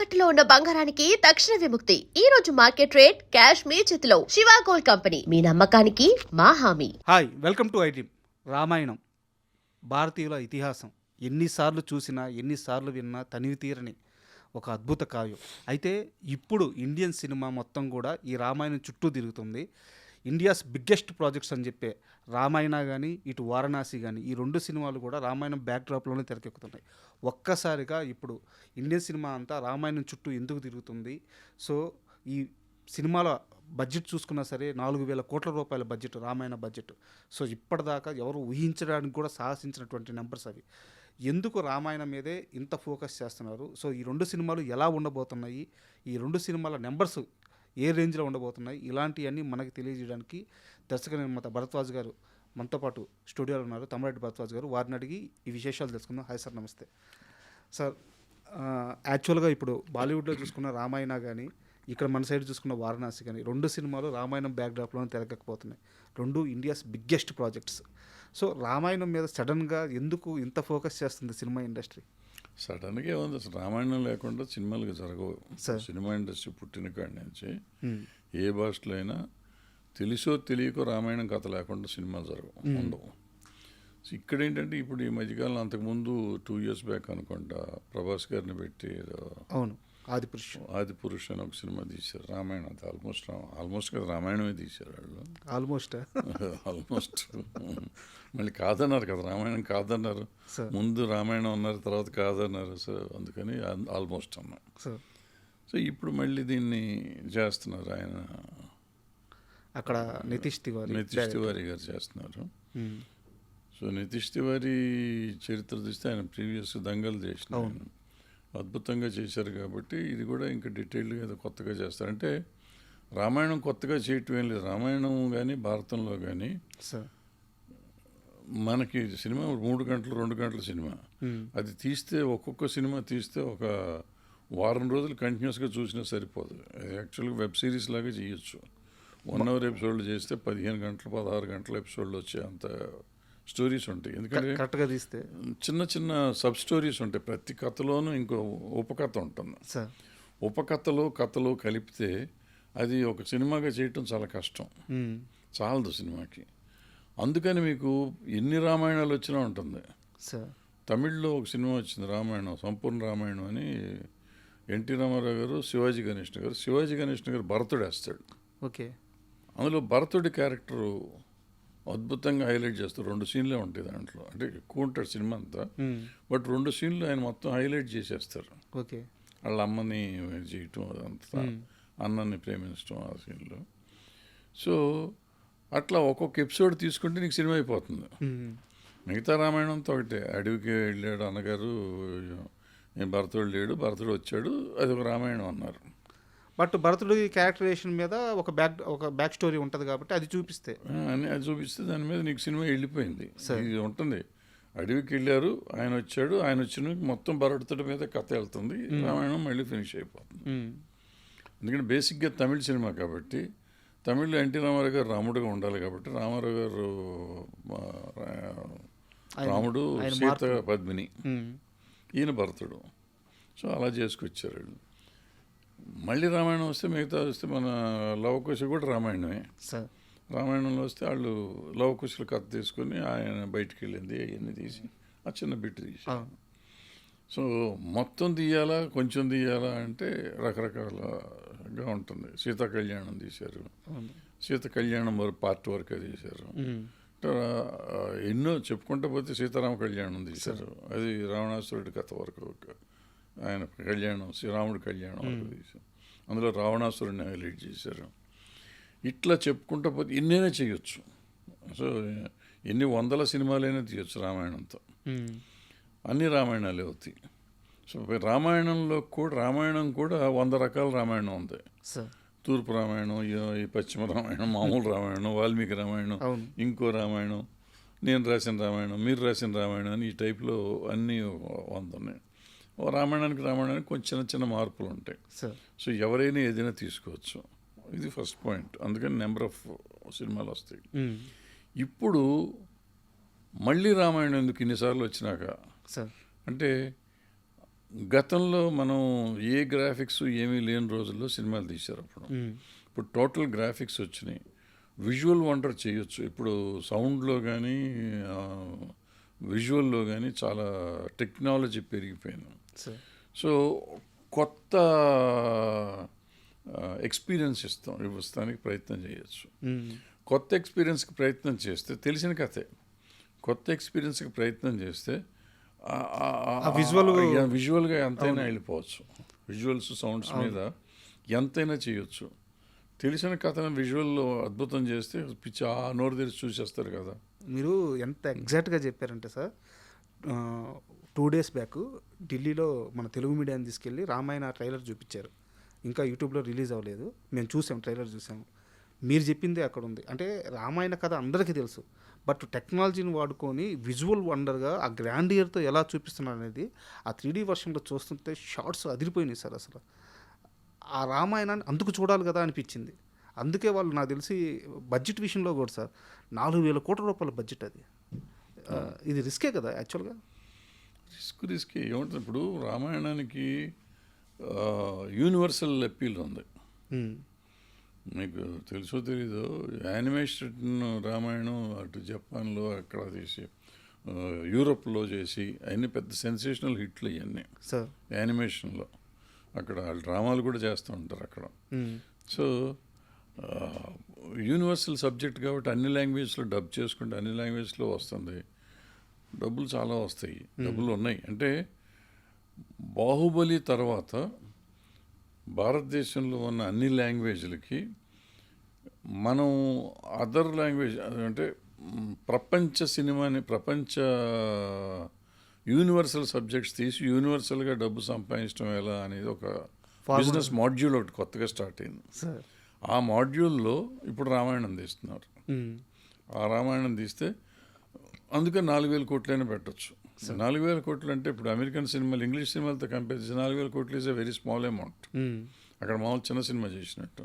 తాకట్టులో ఉన్న బంగారానికి తక్షణ విముక్తి. ఈ రోజు మార్కెట్ రేట్ క్యాష్ మీ చేతిలో. శివ గోల్డ్ కంపెనీ, మీ నమ్మకానికి మా హామీ. Hi, welcome to iDream. Ramayanam భారతీయుల ఇతిహాసం. ఎన్నిసార్లు చూసినా ఎన్నిసార్లు విన్నా తనివి తీరని ఒక అద్భుత కావ్యం. అయితే ఇప్పుడు ఇండియన్ సినిమా మొత్తం కూడా ఈ రామాయణం చుట్టూ తిరుగుతుంది. ఇండియాస్ బిగ్గెస్ట్ ప్రాజెక్ట్స్ అని చెప్పే రామాయణ కానీ ఇటు వారణాసి కానీ ఈ రెండు సినిమాలు కూడా రామాయణం బ్యాక్డ్రాప్లోనే తెరకెక్కుతున్నాయి. ఒక్కసారిగా ఇప్పుడు ఇండియన్ సినిమా అంతా రామాయణం చుట్టూ ఎందుకు తిరుగుతుంది? సో ఈ సినిమాల బడ్జెట్ చూసుకున్నా సరే 4,000 కోట్ల రూపాయల బడ్జెట్, రామాయణ బడ్జెట్. సో ఇప్పటిదాకా ఎవరు ఊహించడానికి కూడా సాహసించినటువంటి నెంబర్స్ అవి. ఎందుకు రామాయణం మీదే ఇంత ఫోకస్ చేస్తున్నారు? సో ఈ రెండు సినిమాలు ఎలా ఉండబోతున్నాయి, ఈ రెండు సినిమాల నెంబర్స్ ఏ రేంజ్లో ఉండబోతున్నాయి, ఇలాంటివన్నీ మనకి తెలియజేయడానికి దర్శక నిర్మాత భరద్వాజ్ గారు మనతో పాటు స్టూడియోలో ఉన్నారు. తమ్మిరెడ్డి భరద్వాజ్ గారు, వారిని అడిగి ఈ విశేషాలు తెలుసుకుందాం. హాయ్ సార్, నమస్తే సార్. యాక్చువల్గా ఇప్పుడు బాలీవుడ్లో చూసుకున్న రామాయణ కానీ ఇక్కడ మన సైడ్ చూసుకున్న వారణాసి కానీ రెండు సినిమాలు రామాయణం బ్యాక్డ్రాప్లోనే తెరకెక్కబోతున్నాయి. రెండు India's biggest projects. So Ramayanam మీద సడన్గా ఎందుకు ఇంత ఫోకస్ చేస్తుంది సినిమా ఇండస్ట్రీ? సడన్గా ఏముంది, అసలు రామాయణం లేకుండా సినిమాలు జరగవు. సినిమా ఇండస్ట్రీ పుట్టిన కాడి నుంచి ఏ భాషలో అయినా తెలుసో తెలియకో రామాయణం కథ లేకుండా సినిమాలు జరగవు, ఉండవు. ఇక్కడ ఏంటంటే ఇప్పుడు ఈ మధ్యకాలం, అంతకుముందు 2 years బ్యాక్ అనుకుంటా ప్రభాస్ గారిని పెట్టి అవును ఆది పురుష్ అని ఒక సినిమా తీశారు. రామాయణం అంతా ఆల్మోస్ట్ కదా రామాయణమే తీశారు వాళ్ళు. ఆల్మోస్ట్ మళ్ళీ కాదన్నారు కదా, రామాయణం కాదన్నారు. ముందు రామాయణం అన్నారు, తర్వాత కాదన్నారు. సో అందుకని ఆల్మోస్ట్ అన్నా. సో ఇప్పుడు మళ్ళీ దీన్ని చేస్తున్నారు ఆయన, అక్కడ నితీష్ తివారీ గారు చేస్తున్నారు. సో నితీష్ తివారీ చరిత్ర చూస్తే ఆయన ప్రీవియస్ దంగల్ చేసిన అద్భుతంగా చేశారు. కాబట్టి ఇది కూడా ఇంకా డీటెయిల్డ్గా ఏదో కొత్తగా చేస్తారు. అంటే రామాయణం కొత్తగా చేయటం ఏం లేదు. రామాయణం కానీ భారతంలో కానీ మనకి సినిమా 3 గంటలు 2 గంటల సినిమా, అది తీస్తే ఒక్కొక్క సినిమా తీస్తే ఒక వారం రోజులు కంటిన్యూస్గా చూసినా సరిపోదు. యాక్చువల్గా వెబ్ సిరీస్ లాగా చేయొచ్చు. 1 hour ఎపిసోడ్లు చేస్తే 15 గంటలు 16 గంటల ఎపిసోడ్లు వచ్చే అంత స్టోరీస్ ఉంటాయి. ఎందుకంటే కరెక్ట్గా తీస్తే చిన్న చిన్న సబ్ స్టోరీస్ ఉంటాయి. ప్రతి కథలోనూ ఇంకో ఉపకథ ఉంటుంది. ఉపకథలు కథలు కలిపితే అది ఒక సినిమాగా చేయటం చాలా కష్టం, చాలదు సినిమాకి. అందుకని మీకు ఎన్ని రామాయణాలు వచ్చినా ఉంటుంది. తమిళ్లో ఒక సినిమా వచ్చింది రామాయణం, సంపూర్ణ రామాయణం అని. ఎన్టీ రామారావు గారు, శివాజీ గణేశన్ గారు భరతుడు వేస్తాడు. ఓకే, అందులో భరతుడి క్యారెక్టరు అద్భుతంగా హైలైట్ చేస్తారు. 2 సీన్లే ఉంటాయి దాంట్లో, అంటే ఎక్కువ ఉంటాడు సినిమా అంతా, బట్ 2 సీన్లు ఆయన మొత్తం హైలైట్ చేసేస్తారు. ఓకే, వాళ్ళ అమ్మని చేయటం, అదంతా అన్నని ప్రేమించడం ఆ సీన్లో. సో అట్లా ఒక్కొక్క ఎపిసోడ్ తీసుకుంటే నీకు సినిమా అయిపోతుంది. మిగతా రామాయణంతో ఒకటే, అడవికి వెళ్ళాడు అన్నగారు, భరతుడు లేడు, భరతుడు వచ్చాడు, అది ఒక రామాయణం అన్నారు. బట్ భరతుడి క్యారెక్టరైజేషన్ మీద ఒక బ్యాక్ స్టోరీ ఉంటుంది కాబట్టి అది చూపిస్తే దాని మీద నీకు సినిమా వెళ్ళిపోయింది. ఇది ఉంటుంది, అడవికి వెళ్ళారు, ఆయన వచ్చాడు, ఆయన వచ్చిన మొత్తం భరతుడి మీద కథ వెళ్తుంది, రామాయణం మళ్ళీ ఫినిష్ అయిపోతుంది. ఎందుకంటే బేసిక్గా తమిళ సినిమా కాబట్టి, తమిళ్లో ఎన్టీ రామారావు గారు రాముడుగా ఉండాలి కాబట్టి, రామారావు గారు రాముడు, సీత పద్మిని, ఈయన భరతుడు. సో అలా చేసుకొచ్చారు వీళ్ళు. మళ్ళీ రామాయణం వస్తే మిగతా వస్తే మన లవకుశ కూడా రామాయణమే. రామాయణంలో వస్తే వాళ్ళు లవకుశల కథ తీసుకొని ఆయన బయటికి వెళ్ళింది అవన్నీ తీసి ఆ చిన్న బిట్టు తీసి. సో మొత్తం తీయాలా కొంచెం తీయాలా అంటే రకరకాలుగా ఉంటుంది. సీతా కళ్యాణం తీశారు, సీత కళ్యాణం పార్ట్ వరకు తీశారు. ఎన్నో చెప్పుకుంటూ పోతే సీతారామ కళ్యాణం తీశారు, అది రావణాసురుడి కథ వరకు ఆయన కళ్యాణం, శ్రీరాముడి కళ్యాణం వరకు తీశారు. అందులో రావణాసురుడిని హైలైట్ చేశారు. ఇట్లా చెప్పుకుంటూ పోతే ఎన్నైనా చేయొచ్చు. సో ఎన్ని 100 సినిమాలైనా తీయచ్చు రామాయణంతో, అన్ని రామాయణాలే అవుతాయి. సో రామాయణం కూడా 100 రకాల రామాయణం ఉంది. తూర్పు రామాయణం, ఈ పశ్చిమ రామాయణం, మామూలు రామాయణం, వాల్మీకి రామాయణం, ఇంకో రామాయణం, నేను రాసిన రామాయణం, మీరు రాసిన రామాయణం అని ఈ టైప్లో అన్నీ 100 ఉన్నాయి. రామాయణానికి కొంచెం చిన్న మార్పులు ఉంటాయి. సో ఎవరైనా ఏదైనా తీసుకోవచ్చు. ఇది ఫస్ట్ పాయింట్. అందుకని నెంబర్ ఆఫ్ సినిమాలు వస్తాయి. ఇప్పుడు మళ్ళీ రామాయణం ఎందుకు ఇన్నిసార్లు వచ్చినాక అంటే గతంలో మనం ఏ గ్రాఫిక్స్ ఏమీ లేని రోజుల్లో సినిమాలు తీశారు అప్పుడు. ఇప్పుడు టోటల్ గ్రాఫిక్స్ వచ్చినాయి. విజువల్ వండర్ చేయొచ్చు. ఇప్పుడు సౌండ్లో కానీ విజువల్లో కానీ చాలా టెక్నాలజీ పెరిగిపోయింది. సో కొత్త ఎక్స్పీరియన్స్ ఇస్తానికి ప్రయత్నం చేయొచ్చు. కొత్త ఎక్స్పీరియన్స్కి ప్రయత్నం చేస్తే తెలిసిన కథే. కొత్త ఎక్స్పీరియన్స్కి ప్రయత్నం చేస్తే విజువల్గా ఎంతైనా వెళ్ళిపోవచ్చు. విజువల్స్ సౌండ్స్ మీద ఎంతైనా చేయొచ్చు. తెలిసిన కథను విజువల్లో అద్భుతం చేస్తే పిచ్చి నోరు తెరిచి చూసేస్తారు కదా. మీరు ఎంత ఎగ్జాక్ట్గా చెప్పారంటే సార్, 2 days బ్యాక్ ఢిల్లీలో మన తెలుగు మీడియాని తీసుకెళ్ళి రామాయణ ట్రైలర్ చూపించారు. ఇంకా యూట్యూబ్లో రిలీజ్ అవ్వలేదు. మేము చూసాం, ట్రైలర్ చూసాము. మీరు చెప్పిందే అక్కడ ఉంది. అంటే రామాయణ కథ అందరికీ తెలుసు, బట్ టెక్నాలజీని వాడుకొని విజువల్ వండర్గా ఆ గ్రాండియర్తో ఎలా చూపిస్తున్నారు అనేది ఆ 3D వర్షన్లో చూస్తుంటే షార్ట్స్ అదిరిపోయినాయి సార్. అసలు ఆ రామాయణాన్ని అందుకు చూడాలి కదా అనిపించింది. అందుకే వాళ్ళు నాకు తెలిసి బడ్జెట్ విషయంలో కూడా సార్ 4,000 కోట్ల రూపాయల బడ్జెట్ అది. ఇది రిస్కే కదా యాక్చువల్గా. రిస్కే ఏమంటుంది. ఇప్పుడు రామాయణానికి యూనివర్సల్ అప్పీల్ ఉంది. మీకు తెలుసో తెలీదో, యానిమేషన్ రామాయణం అటు జపాన్లో అక్కడ తీసి యూరోప్లో చేసి అన్ని పెద్ద సెన్సేషనల్ హిట్లు ఇవన్నీ సార్ యానిమేషన్లో. అక్కడ వాళ్ళు డ్రామాలు కూడా చేస్తూ ఉంటారు అక్కడ. సో యూనివర్సల్ సబ్జెక్ట్ కాబట్టి అన్ని లాంగ్వేజ్లో డబ్ చేసుకుంటే అన్ని లాంగ్వేజ్లో వస్తుంది. డబ్బులు చాలా వస్తాయి, డబ్బులు ఉన్నాయి. అంటే బాహుబలి తర్వాత భారతదేశంలో ఉన్న అన్ని లాంగ్వేజ్లకి మనం అదర్ లాంగ్వేజ్ అంటే ప్రపంచ సినిమాని, ప్రపంచ యూనివర్సల్ సబ్జెక్ట్స్ తీసి యూనివర్సల్గా డబ్బు సంపాదించడం ఎలా అనేది ఒక బిజినెస్ మాడ్యూల్ ఒకటి కొత్తగా స్టార్ట్ అయింది. ఆ మాడ్యూల్లో ఇప్పుడు రామాయణం తీస్తున్నారు. ఆ రామాయణం తీస్తే అందుకే 4,000 కోట్లైనా పెట్టచ్చు. 4,000 కోట్లు అంటే ఇప్పుడు అమెరికన్ సినిమాలు, ఇంగ్లీష్ సినిమాలతో కంపేర్ చేసి 4,000 కోట్లు is a very small amount. అక్కడ మామూలు చిన్న సినిమా చేసినట్టు.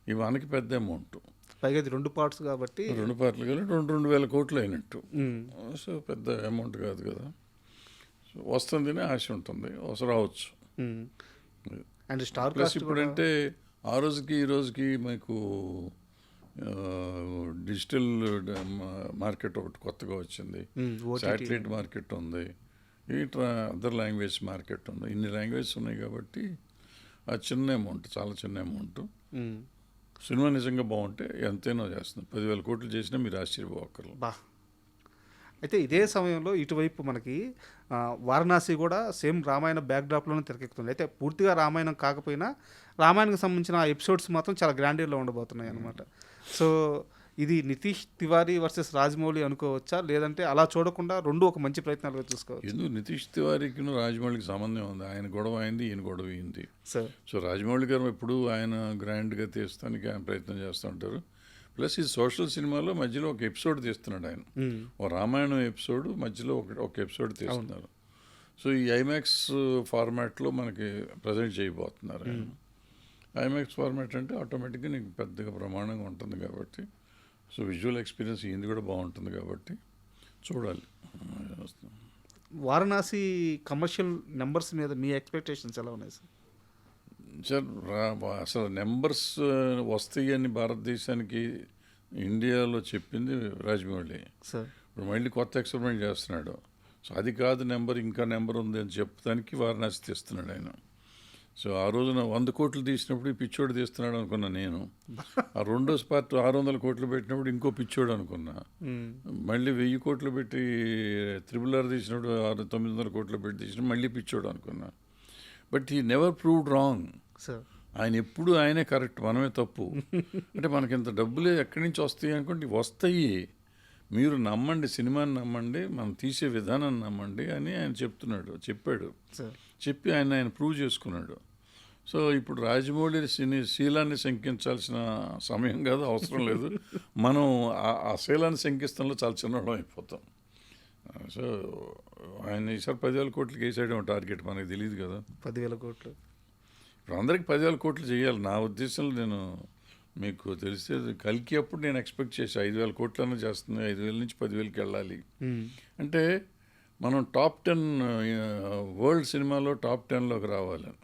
ఇవి మనకి పెద్ద అమౌంట్. పైగా ఇది 2 parts కాబట్టి 2 పార్ట్లు కలిపి 2,000 కోట్లు అయినట్టు. సో పెద్ద అమౌంట్ కాదు కదా. సో వస్తుందని ఆశ ఉంటుంది, రావచ్చు. అండ్ స్టార్ ప్లస్ ఇప్పుడంటే ఆ రోజుకి ఈ రోజుకి మీకు డిజిటల్ మార్కెట్ ఒకటి కొత్తగా వచ్చింది, శాటిలైట్ మార్కెట్ ఉంది, ఈ అదర్ లాంగ్వేజ్ మార్కెట్ ఉంది. ఇన్ని లాంగ్వేజెస్ ఉన్నాయి కాబట్టి ఆ చిన్న అమౌంట్, చాలా చిన్న అమౌంట్. సినిమా నిజంగా బాగుంటే ఎంతైనా చేస్తుంది. 10,000 కోట్లు చేసినా మీరు ఆశ్చర్యపోకర్లేదు. బా. అయితే ఇదే సమయంలో ఇటువైపు మనకి వారణాసి కూడా సేమ్ రామాయణ బ్యాక్డ్రాప్లోనే తెరకెక్కుతుంది. అయితే పూర్తిగా రామాయణం కాకపోయినా రామాయణకు సంబంధించిన ఎపిసోడ్స్ మాత్రం చాలా గ్రాండియర్లో ఉండబోతున్నాయి అనమాట. సో ఇది నితీష్ తివారీ వర్సెస్ రాజమౌళి అనుకోవచ్చా, లేదంటే అలా చూడకుండా రెండు ఒక మంచి ప్రయత్నాలుగా చూసుకోవచ్చు? ఎందుకు నితీష్ తివారీకి రాజమౌళికి సంబంధం ఉంది. ఆయన గొడవ అయింది, ఈయన గొడవ అయింది. సో రాజమౌళి గారు ఎప్పుడు ఆయన గ్రాండ్గా తీస్తానికి ఆయన ప్రయత్నం చేస్తూ ఉంటారు. ప్లస్ ఈ సోషల్ సినిమాలో మధ్యలో ఒక ఎపిసోడ్ తీస్తున్నాడు ఆయన. ఓ రామాయణం ఎపిసోడ్ మధ్యలో ఒక ఎపిసోడ్ తీస్తున్నారు. సో ఈ ఐమాక్స్ ఫార్మాట్లో మనకి ప్రజెంట్ చేయబోతున్నారు ఆయన. ఐమాక్స్ ఫార్మాట్ అంటే ఆటోమేటిక్గా నీకు పెద్దగా ప్రమాణంగా ఉంటుంది కాబట్టి, సో విజువల్ ఎక్స్పీరియన్స్ ఇది కూడా బాగుంటుంది కాబట్టి చూడాలి. వారణాసి కమర్షియల్ నెంబర్స్ మీద మీ ఎక్స్పెక్టేషన్స్ ఎలా ఉన్నాయి సార్? సార్ అసలు నెంబర్స్ వస్తాయి అని భారతదేశానికి ఇండియాలో చెప్పింది రాజమౌళి. సార్ ఇప్పుడు మళ్ళీ కొత్త ఎక్స్పెరిమెంట్ చేస్తున్నాడు. సో అది కాదు నెంబర్, ఇంకా నెంబర్ ఉంది అని చెప్పడానికి వారణాసి తీస్తున్నాడు ఆయన. సో ఆ రోజున 100 కోట్లు తీసినప్పుడు ఈ పిచ్చోడు తీస్తున్నాడు అనుకున్నా నేను. ఆ రెండో పార్ట్ 600 కోట్లు పెట్టినప్పుడు ఇంకో పిచ్చోడు అనుకున్నా. మళ్ళీ 1000 కోట్లు పెట్టి RRR తీసినప్పుడు 900 కోట్లు పెట్టి తీసినప్పుడు మళ్ళీ పిచ్చోడు అనుకున్నా. But he never proved wrong. ఆయన ఎప్పుడు ఆయనే కరెక్ట్, మనమే తప్పు. అంటే మనకి ఇంత డబ్బులే ఎక్కడి నుంచి వస్తాయి అనుకుంటే వస్తాయి, మీరు నమ్మండి, సినిమాని నమ్మండి, మనం తీసే విధానాన్ని నమ్మండి అని ఆయన చెప్పాడు. చెప్పి ఆయన ప్రూవ్ చేసుకున్నాడు. సో ఇప్పుడు రాజమౌళి శీలాన్ని శంకించాల్సిన సమయం కాదు, అవసరం లేదు. మనం ఆ శీలాన్ని శంకిస్తంలో చాలా చిన్నవాళ్ళం అయిపోతాం. సో ఆయన ఈసారి 10,000 కోట్లకి వేసాడేమో టార్గెట్, మనకి తెలియదు కదా. 10,000 కోట్లు ఇప్పుడు అందరికి 10,000 కోట్లు చేయాలి. నా ఉద్దేశంలో నేను మీకు తెలిస్తే కల్కి అప్పుడు నేను ఎక్స్పెక్ట్ చేసి 5,000 కోట్లన్నా చేస్తుంది, 5,000 నుంచి 10,000కి వెళ్ళాలి. అంటే మనం టాప్ 10 వరల్డ్ సినిమాలో టాప్ 10లోకి రావాలని.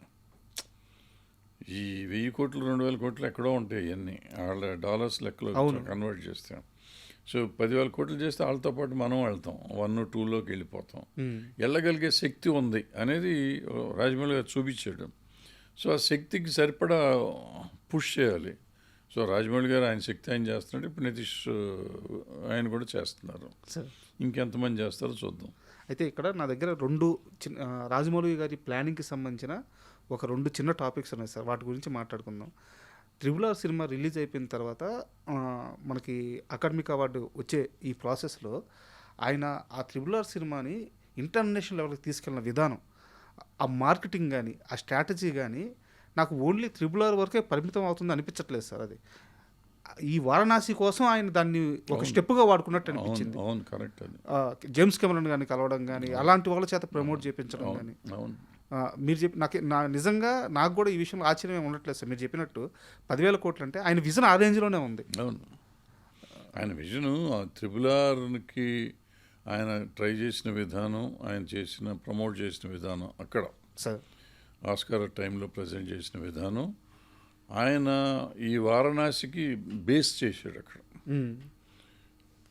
ఈ 1000 కోట్లు 2000 కోట్లు ఎక్కడో ఉంటాయి ఇవన్నీ వాళ్ళ డాలర్స్ లెక్కలో కన్వర్ట్ చేస్తాం. సో 10,000 కోట్లు చేస్తే వాళ్ళతో పాటు మనం వెళ్తాం, 1, 2లోకి వెళ్ళిపోతాం. వెళ్ళగలిగే శక్తి ఉంది అనేది రాజమౌళి గారు చూపించాడు. సో ఆ శక్తికి సరిపడా పుష్ చేయాలి. సో రాజమౌళి గారు ఆయన శక్తి ఆయన చేస్తున్నాడు, ఇప్పుడు నితీష్ ఆయన కూడా చేస్తున్నారు. ఇంకెంతమంది చేస్తారో చూద్దాం. అయితే ఇక్కడ నా దగ్గర 2 చిన్న రాజమౌళి గారి ప్లానింగ్కి సంబంధించిన ఒక 2 చిన్న టాపిక్స్ ఉన్నాయి సార్, వాటి గురించి మాట్లాడుకుందాం. RRR సినిమా రిలీజ్ అయిపోయిన తర్వాత మనకి అకాడమిక్ అవార్డు వచ్చే ఈ ప్రాసెస్లో ఆయన ఆ RRR సినిమాని ఇంటర్నేషనల్ లెవెల్కి తీసుకెళ్ళిన విధానం, ఆ మార్కెటింగ్ కానీ ఆ స్ట్రాటజీ కానీ నాకు ఓన్లీ RRR వరకే పరిమితం అవుతుంది అనిపించట్లేదు సార్. అది ఈ వారణాసి కోసం ఆయన దాన్ని ఒక స్టెప్గా వాడుకున్నట్టు అనిపించింది. అవును, కరెక్ట్. అది జేమ్స్ కెమెరాన్ కానీ కలవడం కానీ అలాంటి వాళ్ళ చేత ప్రమోట్ చేయించడం కానీ, అవును. మీరు చెప్పి నిజంగా నాకు కూడా ఈ విషయంలో ఆశ్చర్యం ఉండట్లేదు సార్. మీరు చెప్పినట్టు 10,000 కోట్లు అంటే ఆయన విజన్ ఆ రేంజ్లోనే ఉంది. అవును, ఆయన విజను RRRకి ఆయన ట్రై చేసిన విధానం, ఆయన ప్రమోట్ చేసిన విధానం, అక్కడ సార్ ఆస్కార్ టైంలో ప్రజెంట్ చేసిన విధానం, ఆయన ఈ వారణాసికి బేస్ చేశాడు.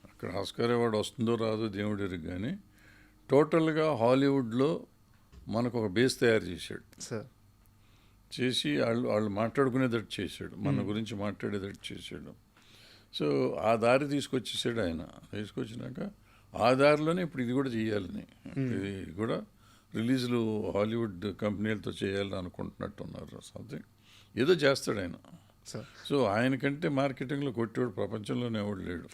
అక్కడ ఆస్కార్ అవార్డు వస్తుందో రాదో దేవుడికి, కానీ టోటల్గా హాలీవుడ్లో మనకు ఒక బేస్ తయారు చేశాడు సార్. చేసి వాళ్ళు మాట్లాడుకునేటట్టు చేశాడు, మన గురించి మాట్లాడేటట్టు చేశాడు. సో ఆ దారి తీసుకొచ్చేసాడు ఆయన. తీసుకొచ్చినాక ఆ దారిలోనే ఇప్పుడు ఇది కూడా చేయాలని, ఇది కూడా రిలీజ్లు హాలీవుడ్ కంపెనీలతో చేయాలని అనుకుంటున్నట్టున్నారు. సంథింగ్ ఏదో చేస్తాడు ఆయన. సో ఆయనకంటే మార్కెటింగ్లో కొట్టేవాడు ప్రపంచంలోనే ఎవడు లేడు.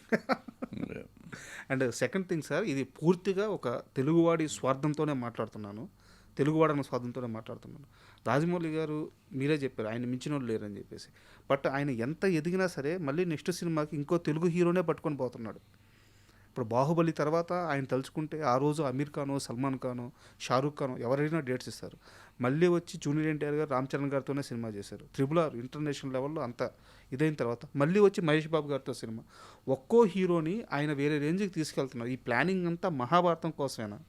అండ్ సెకండ్ థింగ్ సార్, ఇది పూర్తిగా ఒక తెలుగువాడి స్వార్థంతోనే మాట్లాడుతున్నాను, తెలుగువాడన్న స్వార్థంతోనే మాట్లాడుతున్నాను. రాజమౌళి గారు మీరే చెప్పారు ఆయన మించిన వాళ్ళు లేరని చెప్పేసి. బట్ ఆయన ఎంత ఎదిగినా సరే మళ్ళీ నెక్స్ట్ సినిమాకి ఇంకో తెలుగు హీరోనే పట్టుకొని పోతున్నాడు. ఇప్పుడు బాహుబలి తర్వాత ఆయన తలుచుకుంటే ఆ రోజు అమీర్ ఖాను, సల్మాన్ ఖాను, షారూక్ ఖాను ఎవరైనా డేట్స్ ఇస్తారు. మళ్ళీ వచ్చి జూనియర్ ఎన్టీఆర్ గారు రామ్ చరణ్ గారితోనే సినిమా చేశారు. RRR ఇంటర్నేషనల్ లెవెల్లో అంత ఇదైన తర్వాత మళ్ళీ వచ్చి మహేష్ బాబు గారితో సినిమా. ఒక్కో హీరోని ఆయన వేరే రేంజ్కి తీసుకెళ్తున్నారు. ఈ ప్లానింగ్ అంతా మహాభారతం కోసమేనా?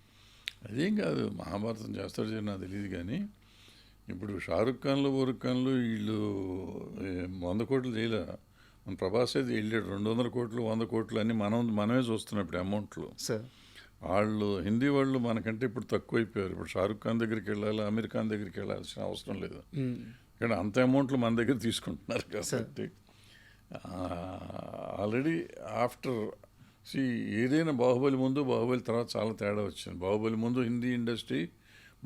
అదేం కాదు, మహాభారతం చేస్తాడు నాకు తెలియదు. కానీ ఇప్పుడు షారుఖ్ ఖాన్లు, బోరుఖ్ ఖాన్లు వీళ్ళు 100 కోట్లు చేయలే. మన ప్రభాస్ అయితే వెళ్ళాడు 200 కోట్లు 100 కోట్లు అన్నీ మనమే చూస్తున్నాం ఇప్పుడు అమౌంట్లు. సార్ వాళ్ళు హిందీ వాళ్ళు మనకంటే ఇప్పుడు తక్కువైపోయారు. ఇప్పుడు షారుఖ్ ఖాన్ దగ్గరికి వెళ్ళాలి, అమీర్ ఖాన్ దగ్గరికి వెళ్ళాల్సిన అవసరం లేదు. కానీ అంత అమౌంట్లు మన దగ్గర తీసుకుంటున్నారు కాబట్టి ఆల్రెడీ ఆఫ్టర్ ఏదైనా బాహుబలి ముందు బాహుబలి తర్వాత చాలా తేడా వచ్చింది. బాహుబలి ముందు హిందీ ఇండస్ట్రీ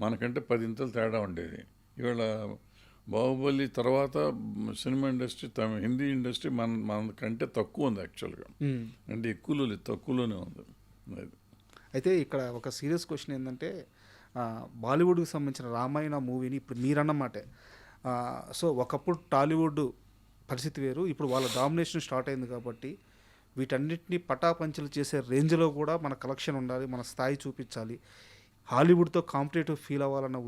మనకంటే 10 ఇంతలు తేడా ఉండేది. ఇవాళ బాహుబలి తర్వాత సినిమా ఇండస్ట్రీ హిందీ ఇండస్ట్రీ మనకంటే తక్కువ ఉంది యాక్చువల్గా. అంటే ఎక్కువలో లేదు, తక్కువలోనే ఉంది. అయితే ఇక్కడ ఒక సీరియస్ క్వశ్చన్ ఏంటంటే, బాలీవుడ్కి సంబంధించిన రామాయణ మూవీని ఇప్పుడు మీరన్నమాటే, సో ఒకప్పుడు టాలీవుడ్ పరిస్థితి వేరు, ఇప్పుడు వాళ్ళ డామినేషన్ స్టార్ట్ అయింది కాబట్టి వీటన్నిటిని పటాపంచలు చేసే రేంజ్లో కూడా మన కలెక్షన్ ఉండాలి, మన స్థాయి చూపించాలి, హాలీవుడ్తో కాంపిటేటివ్ ఫీల్ అవ్వాలన్న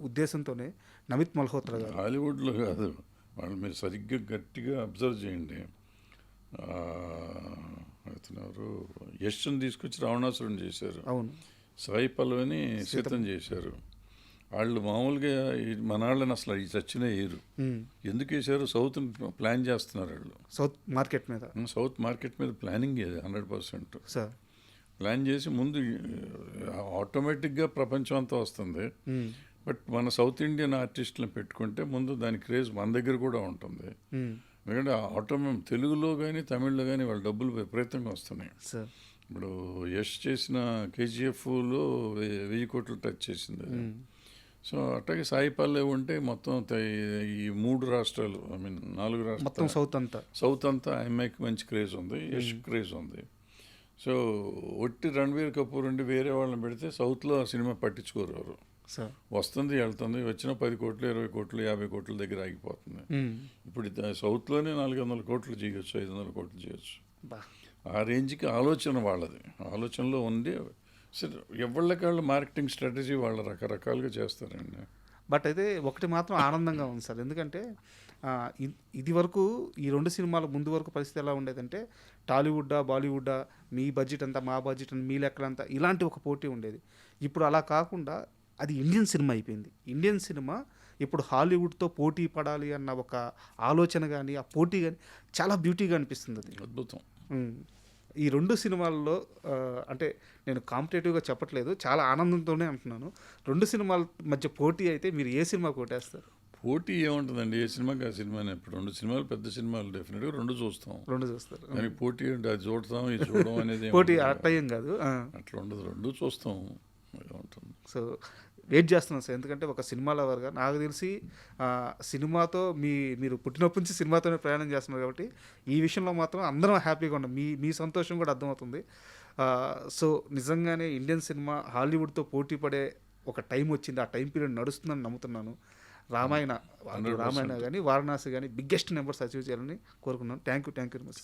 ఉద్దేశంతోనే నమిత్ మల్హోత్రా గారు. హాలీవుడ్లో కాదు, వాళ్ళు మీరు సరిగ్గా గట్టిగా అబ్జర్వ్ చేయండి. అవుతున్నారు యశ్ని తీసుకొచ్చి రావణాసురుని చేశారు. అవును, సాయి పల్లవిని సీతం చేశారు. వాళ్ళు మామూలుగా మన వాళ్ళని అసలు ఈ చచ్చిన వేయరు. ఎందుకు వేశారు? సౌత్ ప్లాన్ చేస్తున్నారు వాళ్ళు. సౌత్ మార్కెట్ మీద ప్లానింగ్ ఏది 100%. సార్ ప్లాన్ చేసి ముందు ఆటోమేటిక్గా ప్రపంచం అంతా వస్తుంది. బట్ మన సౌత్ ఇండియన్ ఆర్టిస్టులను పెట్టుకుంటే ముందు దాని క్రేజ్ మన దగ్గర కూడా ఉంటుంది. ఎందుకంటే తెలుగులో కానీ తమిళ్లో కానీ వాళ్ళ డబ్బులు విపరీతంగా వస్తున్నాయి. ఇప్పుడు యష్ చేసిన KGFలో 1000 కోట్లు టచ్ చేసింది. సో అట్లాగే సాయి పల్లవి ఉంటే మొత్తం ఈ 3 రాష్ట్రాలు, 4 రాష్ట్రాలు, సౌత్ అంతా అమ్మాయికి మంచి క్రేజ్ ఉంది, యష్ క్రేజ్ ఉంది. సో ఒట్టి రణ్వీర్ కపూర్ ఉండి వేరే వాళ్ళని పెడితే సౌత్లో ఆ సినిమా పట్టించుకోరు ఎవరు. వస్తుంది వెళ్తుంది, వచ్చిన 10 కోట్లు 20 కోట్లు 50 కోట్ల దగ్గర ఆగిపోతుంది. ఇప్పుడు సౌత్లోనే 400 కోట్లు చేయొచ్చు, 500 కోట్లు చేయొచ్చు. ఆ రేంజ్కి ఆలోచన వాళ్ళది, ఆలోచనలో ఉంది. సరే, ఎవళ్ళకాళ్ళు మార్కెటింగ్ స్ట్రాటజీ వాళ్ళు రకరకాలుగా చేస్తారండి. బట్ అయితే ఒకటి మాత్రం ఆనందంగా ఉంది సార్. ఎందుకంటే ఇది వరకు ఈ 2 సినిమాల ముందు వరకు పరిస్థితి ఎలా ఉండేదంటే టాలీవుడ్డా, బాలీవుడ్డా, మీ బడ్జెట్ అంతా, మా బడ్జెట్ అంతా, మీ లెక్కలంతా ఇలాంటి ఒక పోటీ ఉండేది. ఇప్పుడు అలా కాకుండా అది ఇండియన్ సినిమా అయిపోయింది. ఇండియన్ సినిమా ఇప్పుడు హాలీవుడ్తో పోటీ పడాలి అన్న ఒక ఆలోచన కానీ, ఆ పోటీ కానీ చాలా బ్యూటీగా అనిపిస్తుంది అది. అద్భుతం. ఉమ్. ఈ 2 సినిమాల్లో అంటే నేను కాంపిటేటివ్గా చెప్పట్లేదు, చాలా ఆనందంతోనే అంటున్నాను. 2 సినిమాల మధ్య పోటీ అయితే మీరు ఏ సినిమా కొట్టేస్తారు? పోటీ ఏముంటుందండి, ఏ సినిమాకి ఆ సినిమానే. ఇప్పుడు 2 సినిమాలు పెద్ద సినిమాలు డెఫినెట్గా 2 చూస్తాం. 2 చూస్తారు. దానికి పోటీ అంటే అది చూడతాం, ఇది చూడడం అనేది పోటీ ఏముండదు. అట్టయం కాదు. అట్లా ఉండదు, 2 చూస్తాం. అలా ఉంటుంది. సో వెయిట్ చేస్తున్నాను సార్. ఎందుకంటే ఒక సినిమా లవర్గా నాకు తెలిసి సినిమాతో మీరు పుట్టినప్పటి నుంచి సినిమాతోనే ప్రయాణం చేస్తున్నారు కాబట్టి ఈ విషయంలో మాత్రం అందరం హ్యాపీగా ఉన్నాం. మీ సంతోషం కూడా అర్థమవుతుంది. సో నిజంగానే ఇండియన్ సినిమా హాలీవుడ్తో పోటీ పడే ఒక టైం వచ్చింది. ఆ టైం పీరియడ్ నడుస్తుందని నమ్ముతున్నాను. రామాయణ 100% కానీ వారణాసి కానీ బిగ్గెస్ట్ నెంబర్స్ అచీవ్ చేయాలని కోరుకున్నాను. Thank you very much.